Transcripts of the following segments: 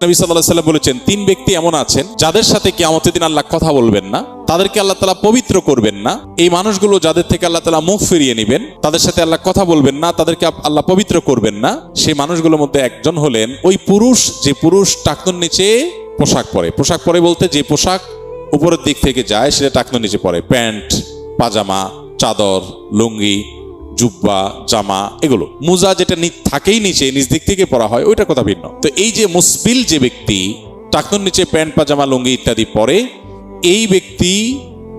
নবী সাল্লাল্লাহু আলাইহি ওয়াসাল্লাম বলেছেন, তিন ব্যক্তি এমন আছেন যাদের সাথে কিয়ামতের দিন আল্লাহ কথা বলবেন না, তাদেরকে আল্লাহ তাআলা পবিত্র করবেন না। এই মানুষগুলো যাদের থেকে আল্লাহ তাআলা মুখ ফিরিয়ে নেবেন, তাদের সাথে আল্লাহ কথা বলবেন না, তাদেরকে আল্লাহ পবিত্র করবেন না। সেই মানুষগুলোর মধ্যে একজন হলেন ওই পুরুষ, যে পুরুষ টাকনুর নিচে পোশাক পরে। পোশাক পরে বলতে যে পোশাক উপরের দিক থেকে যায় সেটা টাকনুর নিচে পরে, প্যান্ট, পাজামা, চাদর, লুঙ্গি, জুব্বা, জামা, এগুলো। মুজা যেটা থাকেই নিচে, নিচ দিক থেকে পরা হয়, ওইটার কথা ভিন্ন। তো এই যে মুসবিল যে ব্যক্তি টাকনুর নিচে প্যান্ট, পাজামা, লুঙ্গি ইত্যাদি পরে, এই ব্যক্তি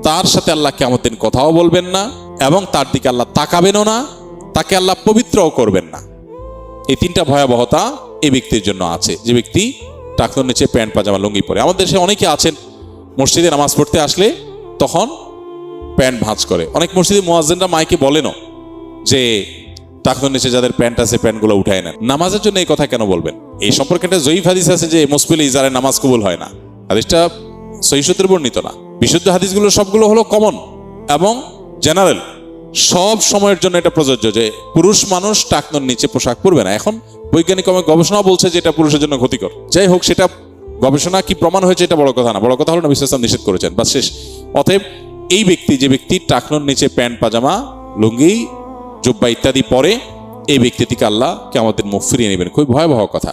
তার সাথে আল্লাহ কিয়ামতের দিন কথাও বলবেন না এবং তার দিকে আল্লাহ তাকাবেনও না, তাকে আল্লাহ পবিত্রও করবেন না। এই তিনটা ভয়াবহতা এই ব্যক্তির জন্য আছে, যে ব্যক্তি টাকনুর নিচে প্যান্ট, পাজামা, লুঙ্গি পরে। আমাদের দেশে অনেকে আছেন মসজিদে নামাজ পড়তে আসলে তখন প্যান্ট ভাঁজ করে। অনেক মসজিদে মুয়াজ্জিনরা মাইকে বলেনও যে টাকনুর নিচে যাদের প্যান্ট আছে প্যান্টগুলো উঠায় নেন। নামাজের জন্য এই কথা কেন বলবেন? এই সম্পর্কে একটা জয়ীফ হাদিস আছে যে মুসবিল ইজারের নামাজ কবুল হয় না। হাদিসটা সহিহ সূত্রে বর্ণিত না। বিশুদ্ধ হাদিসগুলো সবগুলো হলো কমন এবং জেনারেল, সব সময়ের জন্য এটা প্রযোজ্য যে পুরুষ মানুষ টাকনুর নিচে পোশাক পরবে না। এখন বৈজ্ঞানিক গবেষণাও বলছে যে এটা পুরুষের জন্য ক্ষতিকর। যাই হোক, সেটা গবেষণা কি প্রমাণ হয়েছে এটা বড় কথা না, বড় কথা হলো নবী সাল্লাল্লাহু আলাইহি ওয়াসাল্লাম নিষেধ করেছেন, বাস শেষ। অতএব এই ব্যক্তি, যে ব্যক্তি টাকনুর নিচে প্যান্ট, পাজামা, লুঙ্গি, জুব্বা ইত্যাদি পরে, এই ব্যক্তি থেকে আল্লাহ কিয়ামতের দিন মুখ ফিরিয়ে নেবেন। খুব ভয়াবহ কথা।